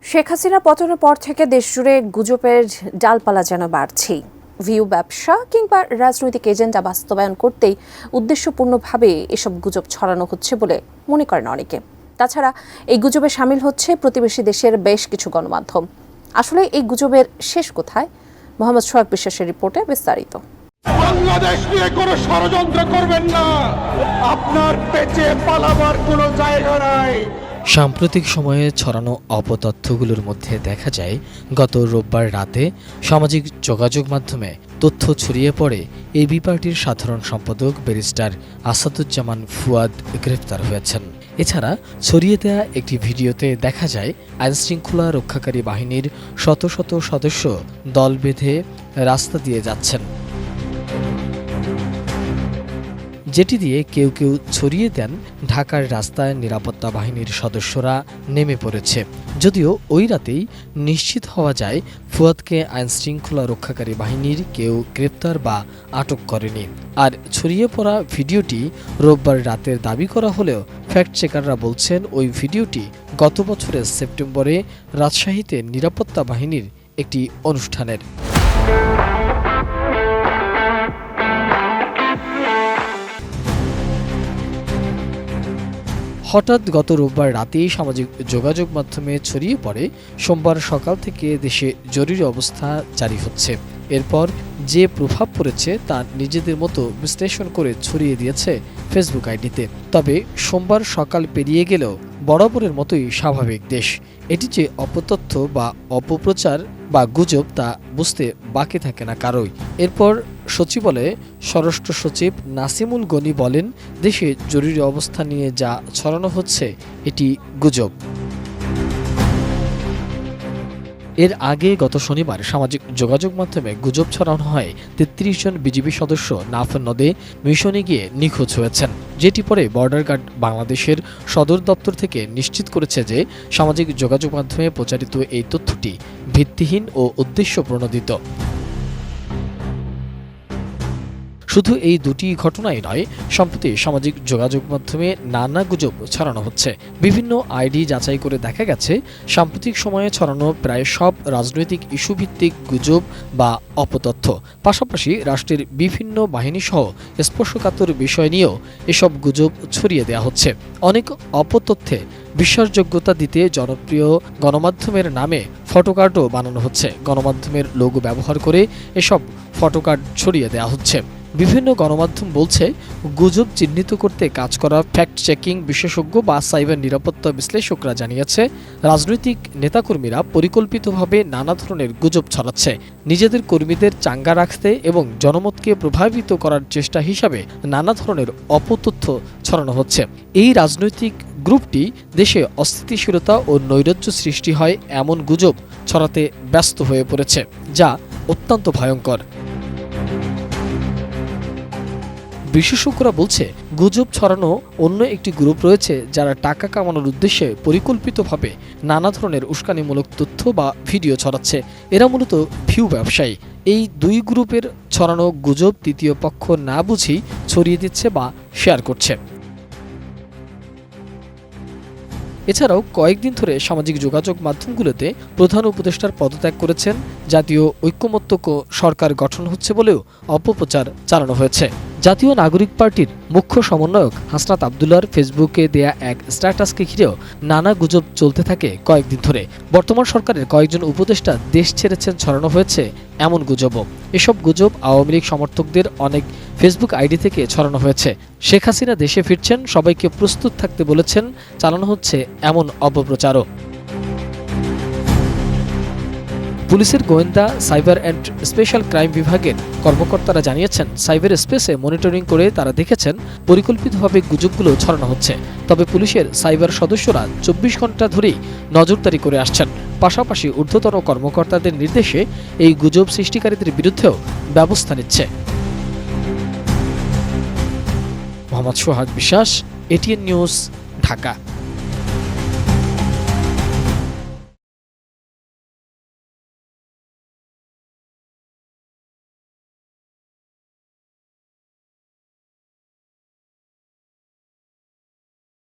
শেখ হাসিনা পতনের পর থেকে দেশজুড়ে গুজবের ডালপালা যেন বাড়ছেই। ভিউ ব্যবসা কিংবা রাজনৈতিক এজেন্ডা বাস্তবায়ন করতেই উদ্দেশ্যপূর্ণভাবে এসব গুজব ছড়ানো হচ্ছে বলে মনে করেন অনেকে। তাছাড়া এই গুজবে শামিল হচ্ছে প্রতিবেশী দেশের বেশ কিছু গণমাধ্যম। আসলে এই গুজবের শেষ কোথায়? মোহাম্মদ সোহাগ বিশ্বাসের রিপোর্টে বিস্তারিত। বাংলাদেশ নিয়ে কোনো ষড়যন্ত্র করবেন না, আপনার পেছনে পালাবার কোনো জায়গা নাই। সাম্প্রতিক সময়ে ছড়ানো অপতথ্যগুলোর মধ্যে দেখা যায়, গত রোববার রাতে সামাজিক যোগাযোগ মাধ্যমে তথ্য ছড়িয়ে পড়ে এবি পার্টির সাধারণ সম্পাদক ব্যারিস্টার আসাদুজ্জামান ফুয়াদ গ্রেফতার হয়েছেন। এছাড়া ছড়িয়ে দেয়া একটি ভিডিওতে দেখা যায় আইনশৃঙ্খলা রক্ষাকারী বাহিনীর শত শত সদস্য দল বেঁধে রাস্তা দিয়ে যাচ্ছেন, যেটি দিয়ে কেউ কেউ ছড়িয়ে দেন ঢাকার রাস্তায় নিরাপত্তা বাহিনীর সদস্যরা নেমে পড়েছে। যদিও ওই রাতেই নিশ্চিত হওয়া যায় ফুয়াদকে আইনশৃঙ্খলা রক্ষাকারী বাহিনীর কেউ গ্রেপ্তার বা আটক করেনি। আর ছড়িয়ে পড়া ভিডিওটি রোববার রাতের দাবি করা হলেও ফ্যাক্ট চেকাররা বলছেন ওই ভিডিওটি গত বছরের সেপ্টেম্বরে রাজশাহীতে নিরাপত্তা বাহিনীর একটি অনুষ্ঠানের। হঠাৎ গত রোববার রাতেই সামাজিক যোগাযোগ মাধ্যমে ছড়িয়ে পড়ে সোমবার সকাল থেকে দেশে জরুরি অবস্থা জারি হচ্ছে। এরপর যে প্রভাব পড়েছে তা নিজেদের মতো বিশ্লেষণ করে ছড়িয়ে দিয়েছে ফেসবুক আইডিতে। তবে সোমবার সকাল পেরিয়ে গেলেও বরাবরের মতোই স্বাভাবিক দেশ। এটি যে অপতথ্য বা অপপ্রচার বা গুজব তা বুঝতে বাকি থাকে না কারোই। এরপর সচিবালয়ে স্বরাষ্ট্র সচিব নাসিমুল গনি বলেন, দেশে জরুরি অবস্থা নিয়ে যা ছড়ানো হচ্ছে এটি গুজব। এর আগে গত শনিবার সামাজিক যোগাযোগ মাধ্যমে গুজব ছড়ানো হয় ৩৩ জন বিজিবি সদস্য নাফ নদে মিশনে গিয়ে নিখোঁজ হয়েছেন, যেটি পরে বর্ডার গার্ড বাংলাদেশের সদর দপ্তর থেকে নিশ্চিত করেছে যে সামাজিক যোগাযোগ মাধ্যমে প্রচারিত এই তথ্যটি ভিত্তিহীন ও উদ্দেশ্য প্রণোদিত। শুধু এই দুটি ঘটনাই নয়, সম্প্রতি সামাজিক যোগাযোগ মাধ্যমে নানা গুজব ছড়ানো হচ্ছে। বিভিন্ন আইডি যাচাই করে দেখা গেছে সাম্প্রতিক সময়ে ছড়ানো প্রায় সব রাজনৈতিক ইস্যুভিত্তিক গুজব বা অপতথ্য। পাশাপাশি রাষ্ট্রের বিভিন্ন বাহিনীসহ স্পর্শকাতর বিষয় নিয়েও এসব গুজব ছড়িয়ে দেওয়া হচ্ছে। অনেক অপতথ্যে বিশ্বাসযোগ্যতা দিতে জনপ্রিয় গণমাধ্যমের নামে ফটোকার্ডও বানানো হচ্ছে। গণমাধ্যমের লোগো ব্যবহার করে এসব ফটোকার্ড ছড়িয়ে দেওয়া হচ্ছে। বিভিন্ন গণমাধ্যম বলছে, গুজব চিহ্নিত করতে কাজ করা ফ্যাক্ট চেকিং বিশেষজ্ঞ বা সাইবার নিরাপত্তা বিশ্লেষকরা জানিয়েছে, রাজনৈতিক নেতাকর্মীরা পরিকল্পিতভাবে নানা ধরনের গুজব ছড়াচ্ছে নিজেদের কর্মীদের চাঙ্গা রাখতে এবং জনমতকে প্রভাবিত করার চেষ্টা হিসাবে নানা ধরনের অপতথ্য ছড়ানো হচ্ছে। এই রাজনৈতিক গ্রুপটি দেশে অস্থিতিশীলতা ও নৈরাজ্য সৃষ্টি হয় এমন গুজব ছড়াতে ব্যস্ত হয়ে পড়েছে, যা অত্যন্ত ভয়ঙ্কর। বিশেষজ্ঞরা বলছে, গুজব ছড়ানো অন্য একটি গ্রুপ রয়েছে যারা টাকা কামানোর উদ্দেশ্যে পরিকল্পিতভাবে নানা ধরনের উস্কানিমূলক তথ্য বা ভিডিও ছড়াচ্ছে। এরা মূলত ভিউ ব্যবসায়ী। এই দুই গ্রুপের ছড়ানো গুজব তৃতীয় পক্ষ না বুঝেই ছড়িয়ে দিচ্ছে বা শেয়ার করছে। এছাড়াও কয়েকদিন ধরে সামাজিক যোগাযোগ মাধ্যমগুলোতে প্রধান উপদেষ্টার পদত্যাগ করেছেন, জাতীয় ঐক্যমত্য সরকার গঠন হচ্ছে বলেও অপপ্রচার চালানো হয়েছে। জাতীয় নাগরিক পার্টির মুখ্য সমন্বয়ক হাসনাত আবদুল্লাহর ফেসবুকে দেয়া এক স্ট্যাটাসকে ঘিরেও নানা গুজব চলতে থাকে কয়েকদিন ধরে। বর্তমান সরকারের কয়েকজন উপদেষ্টা দেশ ছেড়েছেন ছড়ানো হয়েছে এমন গুজবও। এসব গুজব আওয়ামী লীগ সমর্থকদের অনেক ফেসবুক আইডি থেকে ছড়ানো হয়েছে। শেখ হাসিনা দেশে ফিরছেন, সবাইকে প্রস্তুত থাকতে বলেছেন, চালানো হচ্ছে এমন অপপ্রচারও। পুলিশের গোয়েন্দা সাইবার অ্যান্ড স্পেশাল ক্রাইম বিভাগের কর্মকর্তারা জানিয়েছেন, সাইবার স্পেসে মনিটরিং করে তারা দেখেছেন পরিকল্পিতভাবে গুজবগুলো ছড়ানো হচ্ছে। তবে পুলিশের সাইবার সদস্যরা 24 ঘন্টা ধরেই নজরদারি করে আসছেন। পাশাপাশি ঊর্ধ্বতন কর্মকর্তাদের নির্দেশে এই গুজব সৃষ্টিকারীদের বিরুদ্ধেও ব্যবস্থা নিচ্ছে। মোহাম্মদ সোহাগ বিশ্বাস, এটিএন নিউজ, ঢাকা।